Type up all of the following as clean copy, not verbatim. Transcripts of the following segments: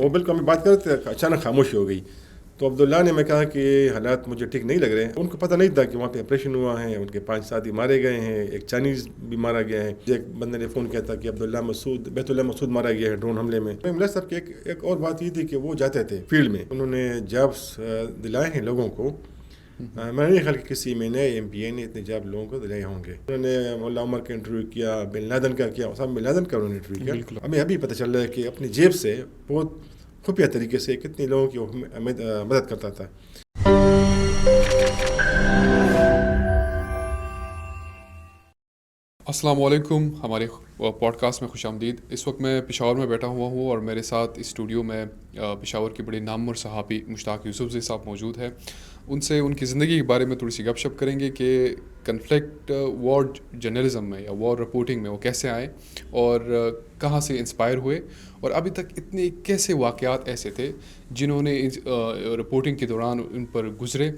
وہ بالکل ہمیں بات کرتے اچانک خاموش ہو گئی. تو عبداللہ نے میں کہا کہ حالات مجھے ٹھیک نہیں لگ رہے ہیں. ان کو پتہ نہیں تھا کہ وہاں پہ آپریشن ہوا ہے, ان کے 5 ساتھی مارے گئے ہیں, ایک چائنیز بھی مارا گیا ہے. ایک بندے نے فون کیا تھا کہ بیت اللہ مسعود مارا گیا ہے ڈرون حملے میں. ملا صاحب کی ایک اور بات یہ تھی کہ وہ جاتے تھے فیلڈ میں, انہوں نے جابس دلائے ہیں لوگوں کو. میں نہیں خیال کہ کسی میں نے ایم پی اے نے اتنے جاب لوگوں کو دلائے ہوں گے. انہوں نے مولا عمر کا انٹرویو کیا, بن لادن کا کیا, صاحب بن لادن کا انہوں نے انٹرویو کیا. ہمیں ابھی پتہ چل رہا ہے کہ اپنی جیب سے بہت خفیہ طریقے سے کتنے لوگوں کی مدد کرتا تھا. السلام علیکم, ہمارے پوڈ کاسٹ میں خوش آمدید. اس وقت میں پشاور میں بیٹھا ہوا ہوں اور میرے ساتھ اسٹوڈیو میں پشاور کے بڑے نامور صحافی مشتاق یوسفزئی صاحب موجود ہیں. ان سے ان کی زندگی کے بارے میں تھوڑی سی گپ شپ کریں گے کہ کنفلکٹ وار جرنلزم میں یا وار رپورٹنگ میں وہ کیسے آئے اور کہاں سے انسپائر ہوئے, اور ابھی تک اتنے کیسے واقعات ایسے تھے جنہوں نے رپورٹنگ کے دوران ان پر گزرے.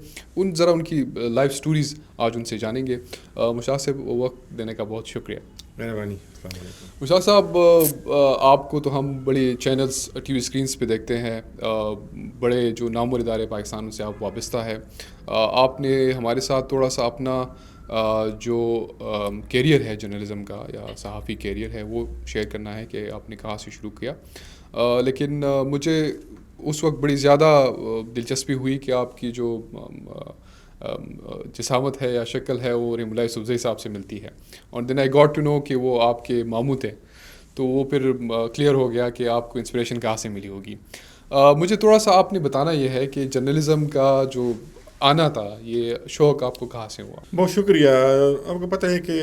ذرا ان کی لائف سٹوریز آج ان سے جانیں گے. مشتاق صاحب, وقت دینے کا بہت شکریہ. مہربانی. السلام علیکم. مشتاق صاحب, آپ کو تو ہم بڑے چینلز ٹی وی اسکرینس پہ دیکھتے ہیں, بڑے جو نامور ادارے پاکستان سے آپ وابستہ ہے. آپ نے ہمارے ساتھ تھوڑا سا اپنا جو کیریئر ہے جرنلزم کا یا صحافی کیریئر ہے وہ شیئر کرنا ہے کہ آپ نے کہاں سے شروع کیا. لیکن مجھے اس وقت بڑی زیادہ دلچسپی ہوئی کہ آپ کی جو جسامت ہے یا شکل ہے وہ رحیم اللہ یوسفزئی صاحب سے ملتی ہے. اور دین آئی گاٹ ٹو نو کہ وہ آپ کے ماموں تھے, تو وہ پھر کلیئر ہو گیا کہ آپ کو انسپریشن کہاں سے ملی ہوگی. مجھے تھوڑا سا آپ نے بتانا یہ ہے کہ جرنلزم کا جو آنا تھا, یہ شوق آپ کو کہاں سے ہوا؟ بہت شکریہ. آپ کو پتہ ہے کہ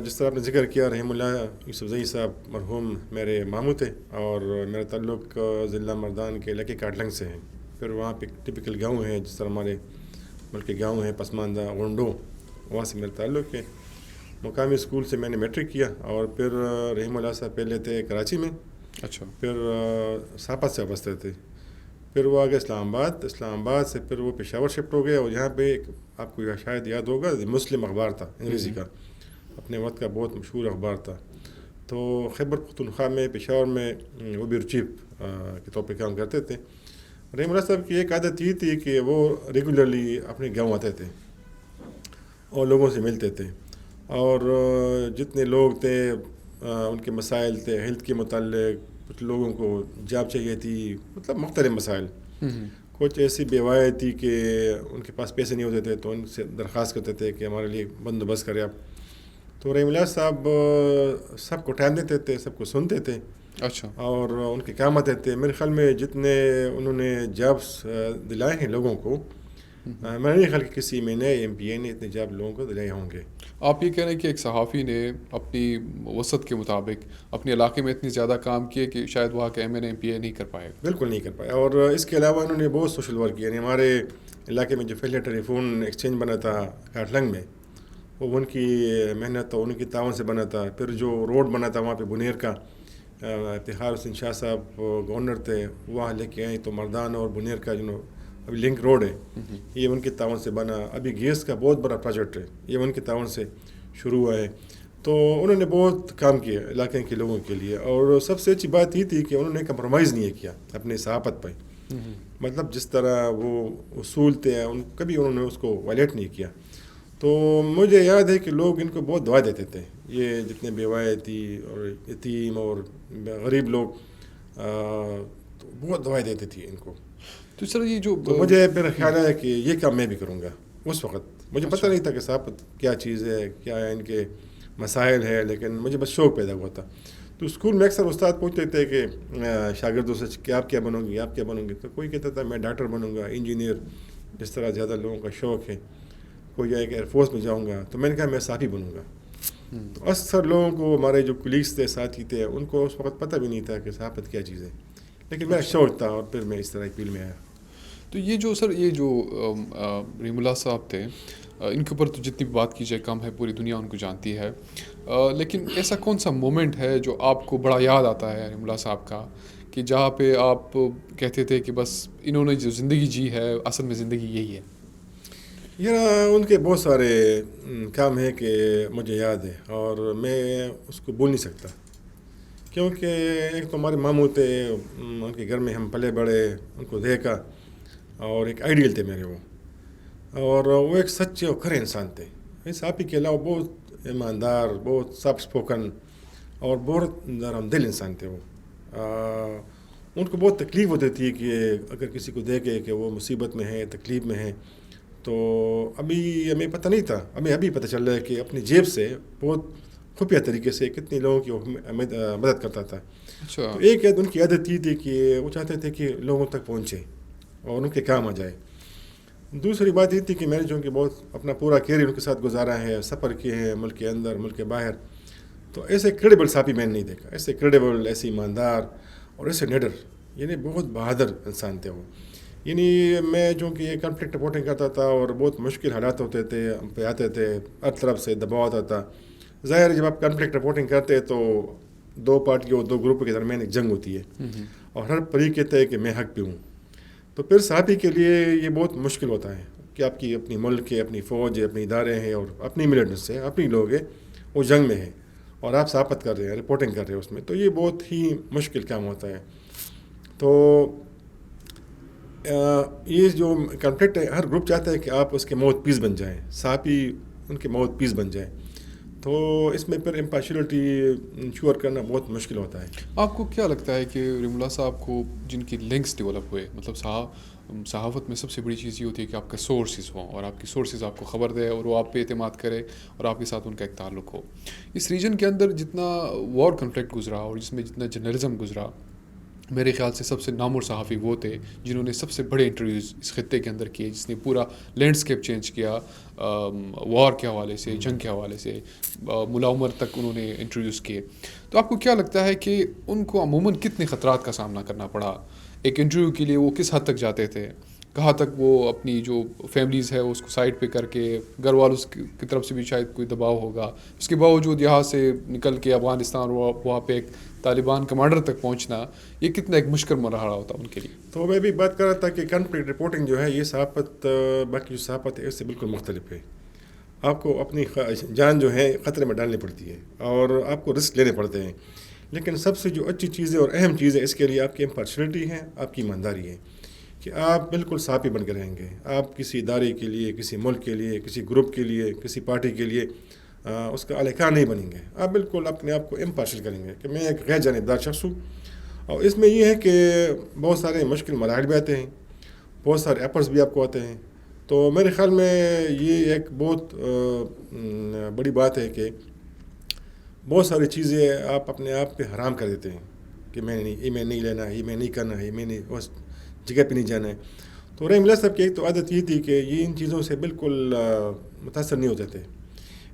جس طرح آپ نے ذکر کیا, رحیم اللہ یوسفزئی صاحب مرحوم میرے ماموں تھے, اور میرا تعلق ضلع مردان کے علاقے کاٹلنگ سے ہے. پھر وہاں پہ ٹپیکل گاؤں ہیں جس طرح ہمارے ملک کے گاؤں ہیں, پسماندہ غنڈو, وہاں سے میرا تعلق ہے. مقامی اسکول سے میں نے میٹرک کیا, اور پھر رحیم اللہ صاحب پہلے تھے کراچی میں, اچھا, پھر ساپت سے وابستہ تھے. پھر وہ آگے اسلام آباد سے پھر وہ پشاور شفٹ ہو گیا. اور یہاں پہ آپ کو شاید یاد ہوگا مسلم اخبار تھا انگریزی کا, اپنے وقت کا بہت مشہور اخبار تھا. تو خیبر پختونخوا میں پشاور میں وہ بیورو چیف کے طور پہ کام کرتے تھے. رحیم اللہ صاحب کی ایک عادت یہ تھی کہ وہ ریگولرلی اپنے گاؤں آتے تھے اور لوگوں سے ملتے تھے, اور جتنے لوگ تھے ان کے مسائل تھے ہیلتھ کے متعلق, کچھ لوگوں کو جاب چاہیے تھی, مطلب مختلف مسائل. کچھ ایسی بیوائیں تھی کہ ان کے پاس پیسے نہیں ہوتے تھے, تو ان سے درخواست کرتے تھے کہ ہمارے لیے بندوبست کرے آپ. تو رحیم اللہ صاحب سب کو ٹائم دیتے تھے, سب کو سنتے تھے, اچھا, اور ان کے کام آتے تھے. میرے خیال میں جتنے انہوں نے جابس دلائے ہیں لوگوں کو, میں نہیں خیال کہ کسی میں نے ایم پی اے نے اتنے جاب لوگوں کو دلائے ہوں گے. آپ یہ کہہ رہے ہیں کہ ایک صحافی نے اپنی وسعت کے مطابق اپنے علاقے میں اتنی زیادہ کام کیے کہ شاید وہاں کے ایم این ایم پی اے نہیں کر پائے. بالکل نہیں کر پایا. اور اس کے علاوہ انہوں نے بہت سوشل ورک کیا. یعنی ہمارے علاقے میں جو پہلے ٹیلی فون ایکسچینج بنا تھا کاٹلنگ میں, وہ ان کی محنت اور ان کی تعاون سے بنا تھا. پھر جو روڈ بنا تھا وہاں پہ بنیر کا, افتخار حسین شاہ صاحب گورنر تھے, وہاں لے کے آئے. تو مردان اور بنیر کا جو ابھی لنک روڈ ہے, یہ ان کے تعاون سے بنا. ابھی گیس کا بہت بڑا پروجیکٹ ہے, یہ ان کے تعاون سے شروع ہوا ہے. تو انہوں نے بہت کام کیا علاقے کے لوگوں کے لیے. اور سب سے اچھی بات یہ تھی کہ انہوں نے کمپرومائز نہیں کیا اپنے صحافت پہ. مطلب جس طرح وہ اصول تھے کبھی انہوں نے اس کو وائلیٹ نہیں کیا. تو مجھے یاد ہے کہ لوگ ان کو بہت دعا دیتے تھے, یہ جتنے بیوائیں تھی اور یتیم اور غریب لوگ, تو بہت دعائیں دیتے تھے ان کو. تو سر یہ جو تو مجھے پھر خیال ہے کہ یہ کام میں بھی کروں گا. اس وقت مجھے پتہ نہیں تھا کہ صحافت کیا چیز ہے, کیا ہے ان کے مسائل ہے, لیکن مجھے بس شوق پیدا ہوا تھا. تو اسکول میں اکثر استاد پوچھتے تھے کہ شاگردوں سے کہ آپ کیا بنو گی, آپ کیا بنو گے. تو کوئی کہتا تھا میں ڈاکٹر بنوں گا, انجینئر, جس طرح زیادہ لوگوں کا شوق ہے. کوئی جائے کہ ایئر فورس میں جاؤں گا. تو میں نے کہا میں صحافی بنوں گا. تو اکثر لوگوں کو, ہمارے جو کولیگس تھے, ساتھی تھے, ان کو اس وقت پتہ بھی نہیں تھا کہ صحافت کیا چیز ہے. لیکن میرا شوق تھا, اور پھر میں اس طرح فیلڈ میں آیا. تو یہ جو سر یہ جو رحیم اللہ صاحب تھے, ان کے اوپر تو جتنی بھی بات کی جائے کم ہے, پوری دنیا ان کو جانتی ہے. لیکن ایسا کون سا مومنٹ ہے جو آپ کو بڑا یاد آتا ہے رحیم اللہ صاحب کا, کہ جہاں پہ آپ کہتے تھے کہ بس انہوں نے جو زندگی جی ہے اصل میں زندگی یہی ہے؟ یہ ان کے بہت سارے کام ہیں کہ مجھے یاد ہے, اور میں اس کو بول نہیں سکتا کیونکہ ایک تو ہمارے ماموں تھے, ان کے گھر میں ہم پلے بڑے, ان کو دیکھا, اور ایک آئیڈیل تھے میرے وہ, اور وہ ایک سچے اور کھرے انسان تھے. اس آپ ہی کے علاوہ بہت ایماندار, بہت سافٹ اسپوکن اور بہت نرم دل انسان تھے وہ. ان کو بہت تکلیف ہوتی تھی کہ اگر کسی کو دیکھے کہ وہ مصیبت میں ہے, تکلیف میں ہے, تو ابھی ہمیں پتہ نہیں تھا, ہمیں ابھی پتہ چل رہا ہے کہ اپنی جیب سے بہت خفیہ طریقے سے کتنے لوگوں کی وہ مدد کرتا تھا. تو ایک ان کی عادت یہ تھی کہ وہ چاہتے تھے کہ لوگوں تک پہنچے اور ان کے کام آ جائے. دوسری بات یہ تھی کہ میں نے جو کہ بہت اپنا پورا کیریئر ان کے ساتھ گزارا ہے, سفر کیے ہیں ملک کے اندر ملک کے باہر, تو ایسے کریڈیبل صحافی میں نے نہیں دیکھا, ایسے کریڈیبل, ایسے ایماندار اور ایسے نیڈر, یعنی بہت بہادر انسان تھے وہ. یعنی میں جو کہ یہ کنفلکٹ رپورٹنگ کرتا تھا اور بہت مشکل حالات ہوتے تھے, ہم پہ آتے تھے, ہر طرف سے دباؤ آتا تھا. ظاہر ہے جب آپ کنفلکٹ رپورٹنگ کرتے ہیں تو دو پارٹیوں, دو گروپ کے درمیان ایک جنگ ہوتی ہے, اور ہر فریق کہتا ہے کہ میں حق پہ ہوں. تو پھر صحافی کے لیے یہ بہت مشکل ہوتا ہے کہ آپ کی اپنی ملک ہے, اپنی فوج ہے, اپنے ادارے ہیں, اور اپنی ملیٹنٹس ہیں, اپنی لوگ ہیں, وہ جنگ میں ہیں, اور آپ صحافت کر رہے ہیں, رپورٹنگ کر رہے ہیں اس میں, تو یہ بہت ہی مشکل کام ہوتا ہے. تو یہ جو کنفلکٹ ہے, ہر گروپ چاہتا ہے کہ آپ اس کے ماؤتھ پیس بن جائیں, صحافی ان کے ماؤتھ پیس بن جائیں. تو اس میں پھر امپارشلٹی انشور کرنا بہت مشکل ہوتا ہے. آپ کو کیا لگتا ہے کہ رحیم اللہ صاحب کو جن کی لنکس ڈیولپ ہوئے, مطلب صحافت میں سب سے بڑی چیز یہ ہوتی ہے کہ آپ کے سورسز ہوں, اور آپ کی سورسز آپ کو خبر دے, اور وہ آپ پہ اعتماد کرے, اور آپ کے ساتھ ان کا ایک تعلق ہو. اس ریجن کے اندر جتنا وار کنفلکٹ گزرا اور جس میں جتنا جرنلزم گزرا, میرے خیال سے سب سے نامور صحافی وہ تھے جنہوں نے سب سے بڑے انٹرویوز اس خطے کے اندر کیے, جس نے پورا لینڈسکیپ چینج کیا, وار کے حوالے سے, جنگ کے حوالے سے, ملا عمر تک انہوں نے انٹرویوز کیے. تو آپ کو کیا لگتا ہے کہ ان کو عموماً کتنے خطرات کا سامنا کرنا پڑا ایک انٹرویو کے لیے؟ وہ کس حد تک جاتے تھے, کہاں تک وہ اپنی جو فیملیز ہے اس کو سائڈ پہ کر کے, گھر والوں کی طرف سے بھی شاید کوئی دباؤ ہوگا, اس کے باوجود یہاں سے نکل کے افغانستان وہاں پہ ایک طالبان کمانڈر تک پہنچنا, یہ کتنا ایک مشکل مرحلہ ہوتا ان کے لیے؟ تو میں بھی بات کر رہا تھا کہ کنفلکٹ رپورٹنگ جو ہے یہ صحافت باقی جو صحافت ہے اس سے بالکل مختلف ہے. آپ کو اپنی جان جو ہے خطرے میں ڈالنی پڑتی ہے, اور آپ کو رسک لینے پڑتے ہیں. لیکن سب سے جو اچھی چیز ہے اور اہم چیز ہے اس کے لیے آپ کی امپارشلٹی ہے, آپ کی ایمانداری ہے, کہ آپ بالکل صحافی بن کے رہیں گے. آپ کسی ادارے کے لیے, کسی ملک کے لیے, کسی گروپ کے لیے, کسی پارٹی کے لیے اس کا اہلکار نہیں بنیں گے. آپ بالکل اپنے آپ کو امپارشل کریں گے کہ میں ایک غیر جانبدار شخص ہوں. اور اس میں یہ ہے کہ بہت سارے مشکل مراحل بھی آتے ہیں, بہت سارے ایپرس بھی آپ کو آتے ہیں. تو میرے خیال میں یہ ایک بہت بڑی بات ہے کہ بہت ساری چیزیں آپ اپنے آپ پہ حرام کر دیتے ہیں کہ میں نہیں لینا ہے, یہ میں نہیں کرنا ہے, یہ میں نہیں اس جگہ پہ نہیں جانا ہے. تو رحیم اللہ صاحب کی ایک تو عادت یہ تھی کہ یہ ان چیزوں سے بالکل متاثر نہیں ہوتے تھے.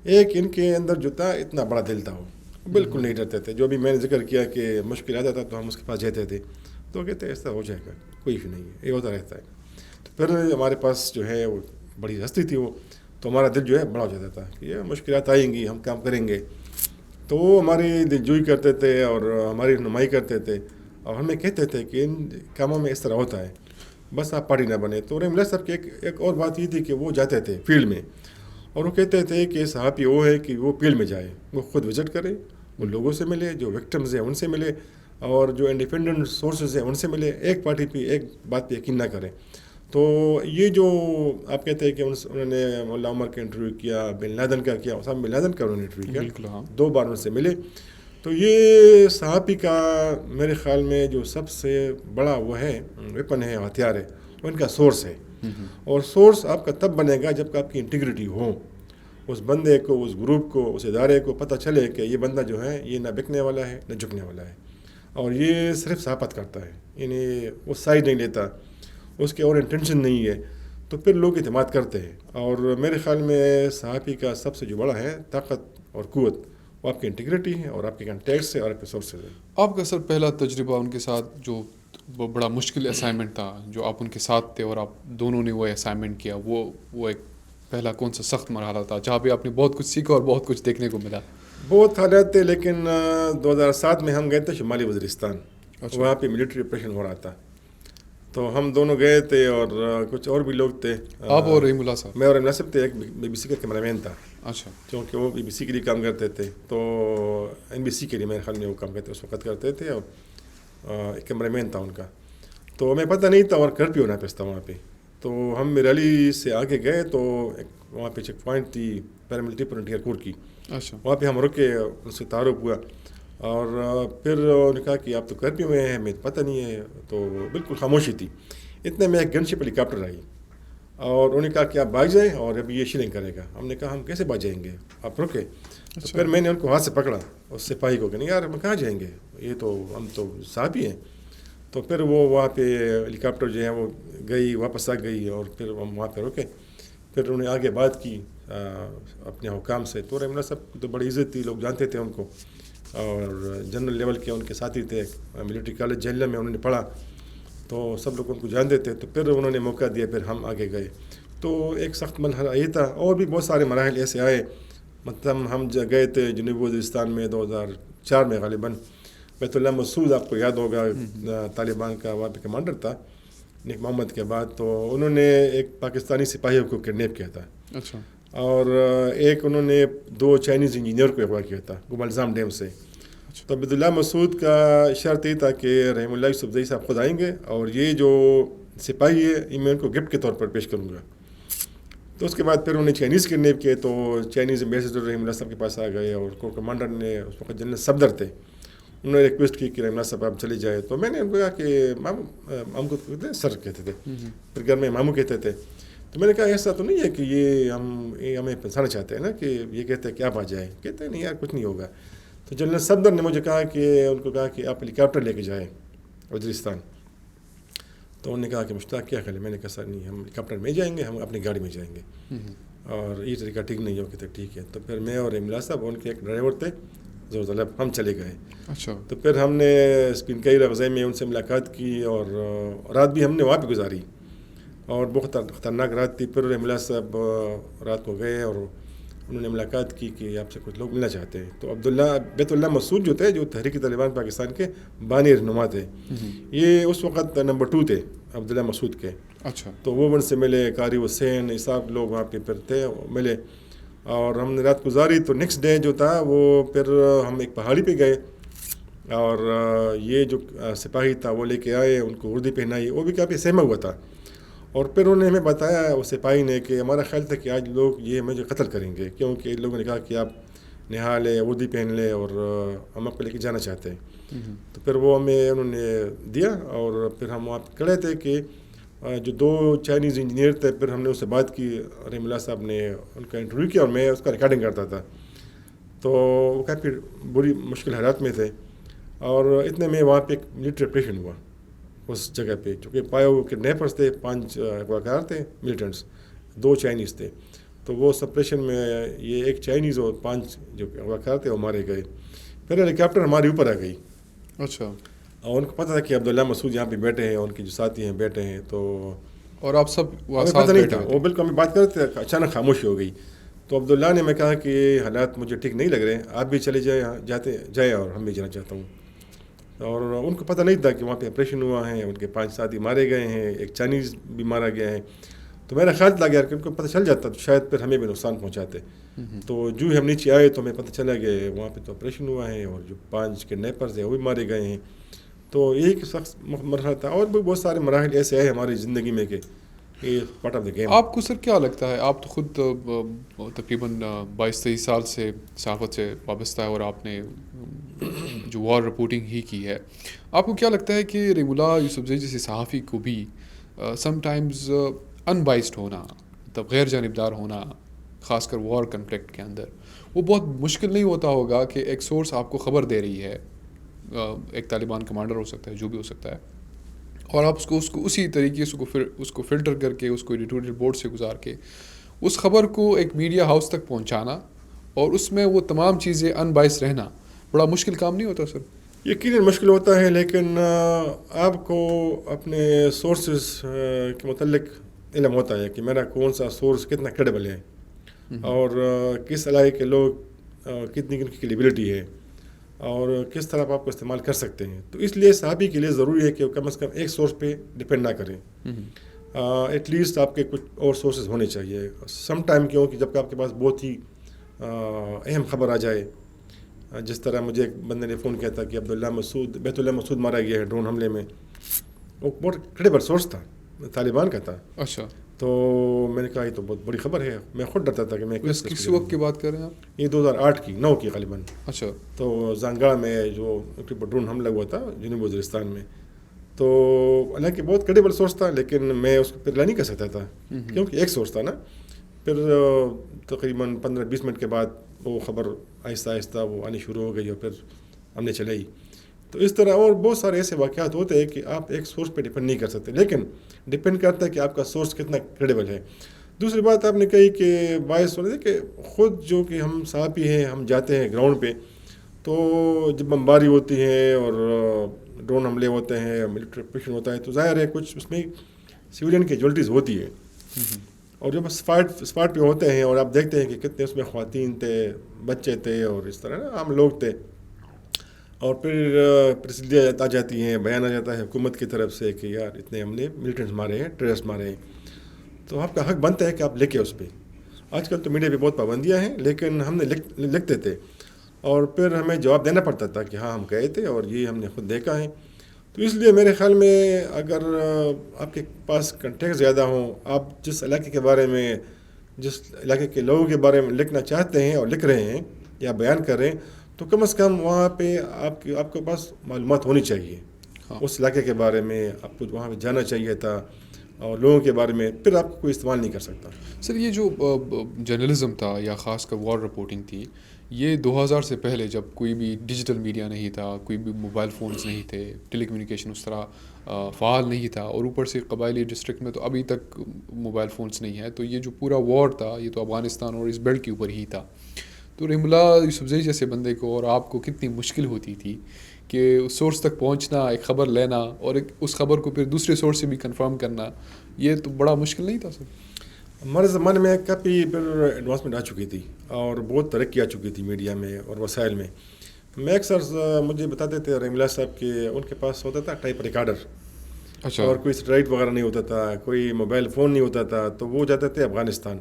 ایک ان کے اندر جو تھا اتنا بڑا دل تھا, وہ بالکل نہیں ڈرتے تھے. جو بھی میں نے ذکر کیا کہ مشکل آتا تھا تو ہم اس کے پاس جاتے تھے, تو کہتے ایسا ہو جائے گا, کوئی ایشو نہیں ہے, یہ ہوتا رہتا ہے. تو پھر ہمارے پاس جو ہے وہ بڑی ہستی تھی وہ, تو ہمارا دل جو ہے بڑا ہو جاتا تھا کہ یہ مشکلات آئیں گی, ہم کام کریں گے. تو وہ ہماری دلجوئی کرتے تھے اور ہماری رہنمائی کرتے تھے, اور ہمیں کہتے تھے کہ ان کاموں میں اس طرح ہوتا ہے, بس آپ پارٹی نہ بنے. تو رحیم اللہ صاحب کی ایک اور بات یہ تھی کہ وہ جاتے تھے فیلڈ میں, اور وہ کہتے تھے کہ صحافی وہ ہے کہ وہ فیلڈ میں جائے, وہ خود وزٹ کرے, وہ لوگوں سے ملے, جو وکٹمز ہیں ان سے ملے, اور جو انڈیپینڈنٹ سورسز ہیں ان سے ملے, ایک پارٹی پہ ایک بات پہ یقین نہ کرے. تو یہ جو آپ کہتے ہیں کہ انہوں نے مولا عمر کا انٹرویو کیا, بن لادن کا کیا, اسامہ بن لادن کا انہوں نے انٹرویو کیا, 2 بار ان سے ملے. تو یہ صحافی کا میرے خیال میں جو سب سے بڑا وہ ہے ویپن ہے, ہتھیار ہے, وہ ان کا سورس ہے. اور سورس آپ کا تب بنے گا جب کہ آپ کی انٹیگریٹی ہو. اس بندے کو, اس گروپ کو, اس ادارے کو پتہ چلے کہ یہ بندہ جو ہے یہ نہ بکنے والا ہے نہ جھکنے والا ہے, اور یہ صرف صحافت کرتا ہے, یعنی وہ سائڈ نہیں لیتا, اس کے اور انٹینشن نہیں ہے, تو پھر لوگ اعتماد کرتے ہیں. اور میرے خیال میں صحافی کا سب سے جو بڑا ہے طاقت اور قوت, وہ آپ کی انٹیگریٹی ہے اور آپ کے کنٹیکٹس ہے اور آپ کے سورسز ہے. آپ کا سر پہلا تجربہ ان کے ساتھ جو بڑا مشکل اسائنمنٹ تھا, جو آپ ان کے ساتھ تھے اور آپ دونوں نے وہ اسائنمنٹ کیا, وہ ایک پہلا کون سا سخت مرحلہ تھا جہاں پہ آپ نے بہت کچھ سیکھا اور بہت کچھ دیکھنے کو ملا؟ بہت حالات تھے, لیکن 2007 میں ہم گئے تھے شمالی وزیرستان. وہاں پہ ملٹری آپریشن ہو رہا تھا, تو ہم دونوں گئے تھے اور کچھ اور بھی لوگ تھے. آپ اور رحیم اللہ صاحب؟ میں اور رحیم اللہ صاحب تھے, ایک BBC کا کیمرہ مین تھا. اچھا کیونکہ وہ BBC کے لیے کام کرتے تھے، تو NBC کے لیے میرے خیال میں وہ کام کرتے اس وقت کرتے تھے، اور ایک کیمرہ مین تھا ان کا. تو ہمیں پتہ نہیں تھا اور کرفیو ہونا پہ تھا وہاں پہ. تو ہم میرالی سے آگے گئے تو وہاں پہ چیک پوائنٹ تھی پیراملٹری فرنٹیئر کورٹ کی. اچھا وہاں پہ ہم رکے، اس سے تعارف ہوا، اور پھر انہوں نے کہا کہ آپ تو کرفیو میں ہیں، ہمیں پتہ نہیں ہے. تو بالکل خاموشی تھی. اتنے میں ایک گن شپ ہیلی کاپٹر آئی اور انہوں نے کہا کہ آپ بھاگ جائیں اور ابھی یہ شیلنگ کرے گا. ہم نے کہا ہم کیسے بھاگ جائیں گے، آپ رکے. تو پھر میں نے ان کو ہاتھ سے پکڑا، اس سپاہی کو کہ نہیں یار ہم کہاں جائیں گے، یہ تو ہم تو صاحب ہی ہیں. تو پھر وہ وہاں پہ ہیلی کاپٹر جو ہے وہ گئی، واپس آ گئی، اور پھر ہم وہاں پہ رکے. پھر انہوں نے آگے بات کی اپنے حکام سے. تو رحمۃ اللہ صاحب تو بڑی عزت تھی، لوگ جانتے تھے ان کو، اور جنرل لیول کے ان کے ساتھی تھے. ملٹری کالج جہلم میں انہوں نے پڑھا، تو سب لوگ ان کو جانتے تھے. تو پھر انہوں نے موقع دیا، پھر ہم آگے گئے. تو ایک سخت مرحلہ یہ تھا، اور بھی بہت سارے مراحل ایسے آئے. مطلب ہم گئے تھے جنوبی وزیرستان میں 2004 میں غالباً. بیت اللہ مسعود آپ کو یاد ہوگا، طالبان کا وہاں پہ کمانڈر تھا نیک محمد کے بعد. تو انہوں نے ایک پاکستانی سپاہی کو کڈنیپ کیا تھا. اچھا اور ایک انہوں نے 2 چائنیز انجینئر کو اغوا کیا تھا گمالزام ڈیم سے. تو عبد اللہ مسعود کا شرط یہ تھا کہ رحم اللہ یوسفزئی صاحب خود آئیں گے، اور یہ جو سپاہی ہے یہ میں ان کو گفٹ کے طور پر پیش کروں گا. تو اس کے بعد پھر انہوں نے چائنیز کڈنیپ کیے. تو چائنیز ایمبیسڈر رحم اللہ صاحب کے پاس آ گئے، اور کو کمانڈر نے اس وقت جنرل صفدر تھے، انہوں نے ریکویسٹ کی کہ رحم اللہ صاحب آپ چلے جائے. تو میں نے ان کو کہا کہ مامو کو کہتے ہیں سر کہتے تھے، پھر گھر میں مامو کہتے تھے. تو میں نے کہا ایسا تو نہیں ہے کہ یہ ہمیں پھنسانا چاہتے ہیں نا، کہ یہ کہتے ہیں کہ آپ آ جائیں. کہتے ہیں نہیں یار کچھ نہیں ہوگا. تو جنرل صفدر نے مجھے کہا کہ ان کو کہا کہ آپ ہیلی کاپٹر لے کے جائیں وزیرستان. تو انہوں نے کہا کہ مشتاق کیا خیال ہے؟ میں نے کہا سر نہیں، ہم ہیلی کاپٹر میں جائیں گے، ہم اپنی گاڑی میں جائیں گے، اور یہ طریقہ ٹھیک نہیں ہو. کہتے ٹھیک ہے. تو پھر میں اور املا صاحب ان کے ایک ڈرائیور تھے زور طلب، ہم چلے گئے. اچھا تو پھر ہم نے اسپنکئی رغزے میں ان سے ملاقات کی، اور رات بھی ہم نے وہاں پہ گزاری، اور بہت خطرناک رات تھی. پھر املا صاحب رات کو گئے اور انہوں نے ملاقات کی کہ آپ سے کچھ لوگ ملنا چاہتے ہیں. تو بیت اللہ مسعود جو تھے، جو تحریک طالبان پاکستان کے بانی رہنما تھے، یہ اس وقت نمبر 2 تھے عبداللہ مسعود کے. اچھا تو وہ ان سے ملے، قاری حسین، یہ سب لوگ وہاں پہ پھر تھے، ملے، اور ہم نے رات گزاری. تو نیکسٹ ڈے جو تھا وہ پھر ہم ایک پہاڑی پہ گئے، اور یہ جو سپاہی تھا وہ لے کے آئے، ان کو وردی پہنائی، وہ بھی کافی سہما ہوا تھا. اور پھر انہوں نے ہمیں بتایا اس سپاہی نے کہ ہمارا خیال تھا کہ آج لوگ یہ مجھے قتل کریں گے، کیونکہ لوگوں نے کہا کہ آپ نہا لیں، وردی پہن لیں، اور ہم آپ کو لے کے جانا چاہتے ہیں. تو پھر وہ ہمیں انہوں نے دیا، اور پھر ہم وہاں کھڑے تھے کہ جو 2 چائنیز انجینئر تھے، پھر ہم نے اس سے بات کی. رحم اللہ صاحب نے ان کا انٹرویو کیا، اور میں اس کا ریکارڈنگ کرتا تھا. تو وہ کافی بری مشکل حالات میں تھے، اور اتنے میں وہاں پہ ایک ملٹری آپریشن ہوا اس جگہ پہ، چونکہ پایا وہ کڈنیپرز تھے، 5 اغواکار تھے ملیٹنٹس، 2 چائنیز تھے. تو وہ سپریشن میں یہ 1 چائنیز اور 5 جو اغواکار تھے وہ مارے گئے. پھر ہیلی کاپٹر ہمارے اوپر آ گئی. اچھا اور ان کو پتہ تھا کہ عبداللہ مسعود یہاں پہ بیٹھے ہیں، ان کے جو ساتھی ہیں بیٹھے ہیں. تو اور آپ سب ہمیں پتہ نہیں تھا، وہ بالکل ہمیں بات کرتے تھے، اچانک خاموشی ہو گئی. تو عبداللہ نے میں کہا کہ حالات مجھے ٹھیک نہیں لگ رہے، آپ بھی چلے جائیں اور ہم بھی جانا چاہتا ہوں. اور ان کو پتہ نہیں تھا کہ وہاں پہ آپریشن ہوا ہے، ان کے 5 ساتھی مارے گئے ہیں، 1 چائنیز بھی مارا گیا ہے. تو میرا خیال تھا کہ ان کو پتہ چل جاتا تو شاید پھر ہمیں بھی نقصان پہنچاتے. تو جو ہم نیچے آئے تو ہمیں پتہ چلا کہ وہاں پہ تو آپریشن ہوا ہے، اور جو 5 کڈنیپرز ہیں وہ بھی مارے گئے ہیں. تو یہی کہ سخت مرحلہ تھا، اور بھی بہت سارے مراحل ایسے آئے ہماری زندگی میں کہ یہ پارٹ آف دا گیم. آپ کو سر کیا لگتا ہے، آپ تو خود تقریباً 22-23 سال سے صحافت سے وابستہ ہے، اور آپ نے جو وار رپورٹنگ ہی کی ہے، آپ کو کیا لگتا ہے کہ رحم اللہ یوسفزئی جیسے صحافی کو بھی سم ٹائمز ان بائسڈ ہونا، مطلب غیر جانبدار ہونا، خاص کر وار کنفلکٹ کے اندر، وہ بہت مشکل نہیں ہوتا ہوگا کہ ایک سورس آپ کو خبر دے رہی ہے، ایک طالبان کمانڈر ہو سکتا ہے، جو بھی ہو سکتا ہے، اور آپ اس کو اسی طریقے سے اس کو فلٹر کر کے، اس کو ایڈیٹوریل بورڈ سے گزار کے اس خبر کو ایک میڈیا ہاؤس تک پہنچانا، اور اس میں وہ تمام چیزیں ان بائس رہنا بڑا مشکل کام نہیں ہوتا سر؟ یقیناً مشکل ہوتا ہے، لیکن آپ کو اپنے سورسز کے متعلق علم ہوتا ہے کہ میرا کون سا سورس کتنا کریڈیبل ہے، اور کس علاقے کے لوگ کتنی ان کی کریڈیبلٹی ہے، اور کس طرح آپ کو استعمال کر سکتے ہیں. تو اس لیے صحافی کے لیے ضروری ہے کہ کم از کم ایک سورس پہ ڈپینڈ نہ کریں. ایٹ لیسٹ آپ کے کچھ اور سورسز ہونے چاہیے سم ٹائم، کیونکہ جب کہ آپ کے پاس بہت ہی اہم خبر آ جائے. جس طرح مجھے ایک بندے نے فون کیا تھا کہ بیت اللہ مسعود مارا گیا ہے ڈرون حملے میں. وہ بہت کریڈیبل سورس تھا, طالبان کا تھا. اچھا, تو میں نے کہا یہ تو بہت بڑی خبر ہے. میں خود ڈرتا تھا کہ میں کس وقت کی بات کر رہے ہیں آپ؟ یہ 2008 کی 9 کی غالباً. اچھا. تو زنگا میں جو ڈرون حملہ ہوا تھا جنوبی وزیرستان میں, تو حالانکہ بہت کریڈیبل سورس تھا لیکن میں اس کو پھر لا نہیں کر سکتا تھا کیونکہ ایک سورس تھا نا. پھر تقریباً 15-20 منٹ کے بعد وہ خبر آہستہ آہستہ وہ آنی شروع ہو گئی اور پھر ہم نے چلائی. تو اس طرح اور بہت سارے ایسے واقعات ہوتے ہیں کہ آپ ایک سورس پہ ڈپینڈ نہیں کر سکتے, لیکن ڈپینڈ کرتا ہے کہ آپ کا سورس کتنا کریڈیبل ہے. دوسری بات آپ نے کہی کہ باعث ہو رہا ہے کہ خود جو کہ ہم صحافی ہیں, ہم جاتے ہیں گراؤنڈ پہ, تو جب بمباری ہوتی ہے اور ڈرون حملے ہوتے ہیں, ملٹری آپریشن ہوتا ہے, تو ظاہر ہے کچھ اس میں سویلین کیجوالٹیز ہوتی ہے. اور جب اسپاٹ پہ ہوتے ہیں اور آپ دیکھتے ہیں کہ کتنے اس میں خواتین تھے, بچے تھے اور اس طرح نا عام لوگ تھے, اور پھر پریسیڈیاں آ جاتی ہیں, بیان آ جاتا ہے حکومت کی طرف سے کہ یار اتنے ہم نے ملٹنٹس مارے ہیں, ٹیررسٹ مارے ہیں, تو آپ کا حق بنتا ہے کہ آپ لکھیں اس پہ. آج کل تو میڈیا پہ بہت پابندیاں ہیں, لیکن ہم نے لکھتے تھے اور پھر ہمیں جواب دینا پڑتا تھا کہ ہاں ہم گئے تھے اور یہ ہم نے خود دیکھا ہے. تو اس لیے میرے خیال میں اگر آپ کے پاس کنٹیکٹ زیادہ ہوں, آپ جس علاقے کے بارے میں, جس علاقے کے لوگوں کے بارے میں لکھنا چاہتے ہیں اور لکھ رہے ہیں یا بیان کر رہے ہیں, تو کم از کم وہاں پہ آپ کے پاس معلومات ہونی چاہیے. اس علاقے کے بارے میں آپ کو وہاں پہ جانا چاہیے تھا اور لوگوں کے بارے میں, پھر آپ کو کوئی استعمال نہیں کر سکتا. سر یہ جو جرنلزم تھا یا خاص کر وار رپورٹنگ تھی, یہ 2000 سے پہلے جب کوئی بھی ڈیجیٹل میڈیا نہیں تھا, کوئی بھی موبائل فونز نہیں تھے, ٹیلی کمیونیکیشن اس طرح فعال نہیں تھا, اور اوپر سے قبائلی ڈسٹرکٹ میں تو ابھی تک موبائل فونز نہیں ہے, تو یہ جو پورا وار تھا یہ تو افغانستان اور اس بیلٹ کے اوپر ہی تھا. تو رحم اللہ یوسفزئی جیسے بندے کو اور آپ کو کتنی مشکل ہوتی تھی کہ اس سورس تک پہنچنا, ایک خبر لینا اور اس خبر کو پھر دوسرے سورس سے بھی کنفرم کرنا, یہ تو بڑا مشکل نہیں تھا سر؟ ہمارے زمانے میں کافی پھر ایڈوانسمنٹ آ چکی تھی اور بہت ترقی آ چکی تھی میڈیا میں اور وسائل میں. میں اکثر مجھے بتاتے تھے رحم اللہ صاحب کہ ان کے پاس ہوتا تھا ٹائپ ریکارڈر. اچھا. اور کوئی سیٹلائٹ وغیرہ نہیں ہوتا تھا, کوئی موبائل فون نہیں ہوتا تھا, تو وہ جاتے تھے افغانستان.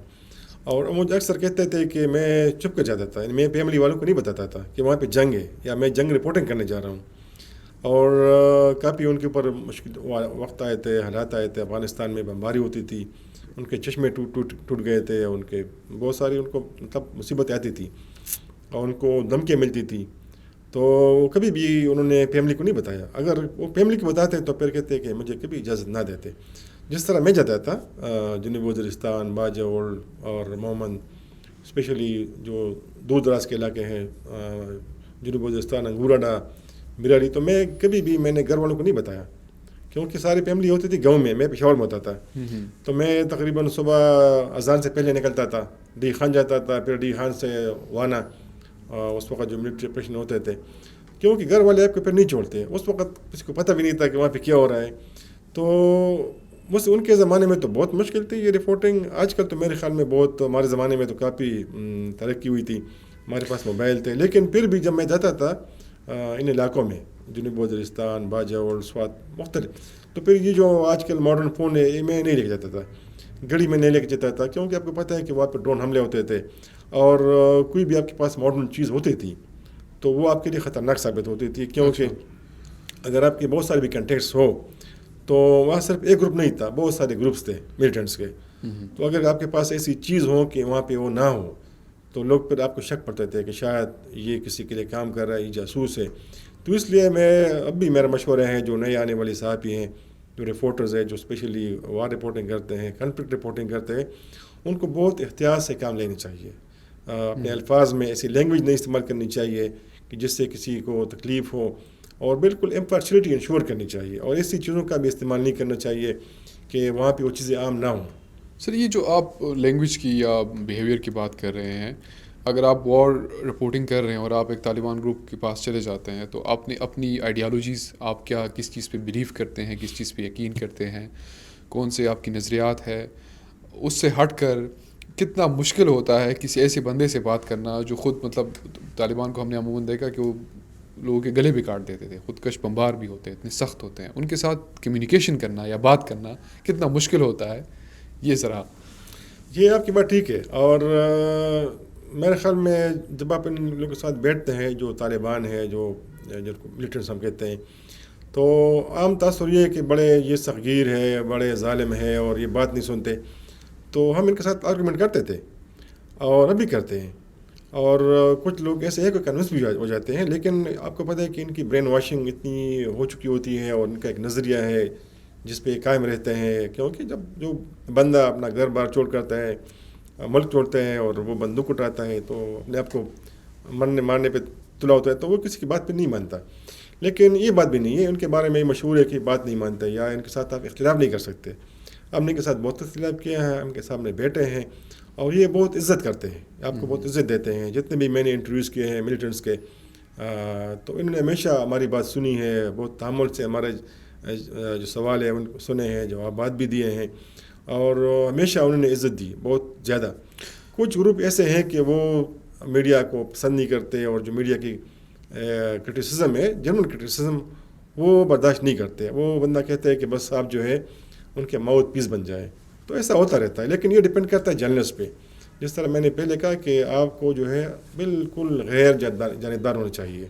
اور مجھے اکثر کہتے تھے کہ میں چھپ کر جاتا تھا, میں فیملی والوں کو نہیں بتاتا تھا کہ وہاں پہ جنگ ہے یا میں جنگ رپورٹنگ کرنے جا رہا ہوں. اور کافی ان کے اوپر مشکل وقت آئے تھے, حالات آئے تھے. افغانستان میں بمباری ہوتی تھی, ان کے چشمے ٹوٹ گئے تھے, ان کے بہت ساری ان کو مطلب مصیبتیں آتی تھی اور ان کو دھمکیاں ملتی تھی. تو کبھی بھی انہوں نے فیملی کو نہیں بتایا. اگر وہ فیملی کو بتاتے تو پھر کہتے کہ مجھے کبھی اجازت نہ دیتے. جس طرح میں جاتا تھا جنوبی وزیرستان, باجوڑ اور مومن, اسپیشلی جو دور دراز کے علاقے ہیں, جنوبی وزیرستان, انگوراڈا, بریلی, تو میں کبھی بھی میں نے گھر والوں کو نہیں بتایا کیونکہ ساری فیملی ہوتی تھی گاؤں میں پشاور میں ہوتا تھا. تو میں تقریباً صبح اذان سے پہلے نکلتا تھا, ڈی خان جاتا تھا, پھر ڈی خان سے وانا, اس وقت جو ملٹری آپریشن ہوتے تھے, کیونکہ گھر والے آپ کو پھر نہیں چھوڑتے. اس وقت کسی کو پتہ بھی نہیں تھا کہ وہاں پہ کیا ہو رہا ہے. تو بس ان کے زمانے میں تو بہت مشکل تھی یہ رپورٹنگ. آج کل تو میرے خیال میں بہت, ہمارے زمانے میں تو کافی ترقی ہوئی تھی, ہمارے پاس موبائل تھے. لیکن پھر بھی جب میں جاتا تھا ان علاقوں میں, جنوبی وزیرستان, باجوڑ, سوات, مختلف, تو پھر یہ جو آج کل ماڈرن فون ہے یہ میں نہیں لے کے جاتا تھا, گھڑی میں نہیں لے کے جاتا تھا, کیونکہ آپ کو پتہ ہے کہ وہاں پہ ڈرون حملے ہوتے تھے اور کوئی بھی آپ کے پاس ماڈرن چیز ہوتی تھی تو وہ آپ کے لیے خطرناک ثابت ہوتی تھی. کیونکہ اگر آپ کے بہت سارے بھی کنٹیکٹس ہو تو وہاں صرف ایک گروپ نہیں تھا, بہت سارے گروپس تھے ملیٹنٹس کے. تو اگر آپ کے پاس ایسی چیز ہو کہ وہاں پہ وہ نہ ہو تو لوگ پھر آپ کو شک پڑتے تھے کہ شاید یہ کسی کے لیے کام کر رہا ہے, یہ جاسوس ہے. تو اس لیے میں اب بھی میرا مشورہ ہے جو نئے آنے والے صحافی ہیں, جو رپورٹرز ہیں, جو اسپیشلی وار رپورٹنگ کرتے ہیں, کنفلکٹ رپورٹنگ کرتے ہیں, ان کو بہت احتیاط سے کام لینا چاہیے. اپنے الفاظ میں ایسی لینگویج نہیں استعمال کرنی چاہیے کہ جس سے کسی کو تکلیف ہو, اور بالکل امپارشلٹی انشور کرنی چاہیے, اور ایسی چیزوں کا بھی استعمال نہیں کرنا چاہیے کہ وہاں پہ وہ چیزیں عام نہ ہوں. سر یہ جو آپ لینگویج کی یا بیہیویئر کی بات کر رہے ہیں, اگر آپ وار رپورٹنگ کر رہے ہیں اور آپ ایک طالبان گروپ کے پاس چلے جاتے ہیں تو آپ نے اپنی آئیڈیالوجیز, آپ کیا کس چیز پہ بلیو کرتے ہیں, کس چیز پہ یقین کرتے ہیں, کون سے آپ کی نظریات ہے, اس سے ہٹ کر کتنا مشکل ہوتا ہے کسی ایسے بندے سے بات کرنا جو خود, مطلب طالبان کو ہم نے عموماً دیکھا کہ وہ لوگوں کے گلے بھی کاٹ دیتے تھے, خودکش بمبار بھی ہوتے ہیں, اتنے سخت ہوتے ہیں, ان کے ساتھ کمیونیکیشن کرنا یا بات کرنا کتنا مشکل ہوتا ہے, یہ ذرا. یہ آپ کی بات ٹھیک ہے, اور میرے خیال میں جب آپ ان لوگوں کے ساتھ بیٹھتے ہیں جو طالبان ہیں جو جن کو ملیٹنٹس ہم کہتے ہیں، تو عام تاثر یہ ہے کہ بڑے یہ سخگیر ہے، بڑے ظالم ہے اور یہ بات نہیں سنتے. تو ہم ان کے ساتھ آرگومنٹ کرتے تھے اور ابھی کرتے ہیں. اور کچھ لوگ ایسے ہیں کہ کنوینس بھی ہو جاتے ہیں، لیکن آپ کو پتہ ہے کہ ان کی برین واشنگ اتنی ہو چکی ہوتی ہے اور ان کا ایک نظریہ ہے جس پہ قائم رہتے ہیں. کیونکہ جب جو بندہ اپنا گھر بار چھوڑ کرتا ہے، ملک چھوڑتے ہیں اور وہ بندوق اٹھاتا ہے تو اپنے آپ کو مارنے پہ تلا ہوتا ہے، تو وہ کسی کی بات پہ نہیں مانتا. لیکن یہ بات بھی نہیں ہے، ان کے بارے میں مشہور ہے کہ بات نہیں مانتے یا ان کے ساتھ آپ اختلاف نہیں کر سکتے. ہم نے ان کے ساتھ بہت اختلاف کیا ہے، ان کے سامنے بیٹھے ہیں اور یہ بہت عزت کرتے ہیں، آپ کو بہت عزت دیتے ہیں. جتنے بھی میں نے انٹرویوز کیے ہیں ملیٹنٹس کے، تو انہوں نے ہمیشہ ہماری بات سنی ہے، بہت تحمل سے ہمارے جو سوال ہے ان کو سنے ہیں، جوابات بھی دیے ہیں اور ہمیشہ انہوں نے عزت دی بہت زیادہ. کچھ گروپ ایسے ہیں کہ وہ میڈیا کو پسند نہیں کرتے اور جو میڈیا کی کرٹیسزم ہے، جنرل کرٹیسزم، وہ برداشت نہیں کرتے. وہ بندہ کہتے ہیں کہ بس آپ جو ہے ان کے ماؤتھ پیس بن جائیں. تو ایسا ہوتا رہتا ہے، لیکن یہ ڈپینڈ کرتا ہے جرنلسٹ پہ. جس طرح میں نے پہلے کہا کہ آپ کو جو ہے بالکل غیر جانبدار ہونا چاہیے.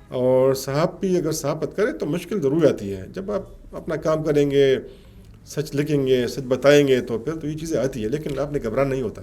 اور صحافی اگر صحافت کرے تو مشکل ضرور آتی ہے. جب آپ اپنا کام کریں گے، سچ لکھیں گے، سچ بتائیں گے، تو پھر تو یہ چیزیں آتی ہے، لیکن آپ نے گھبرانا نہیں ہوتا.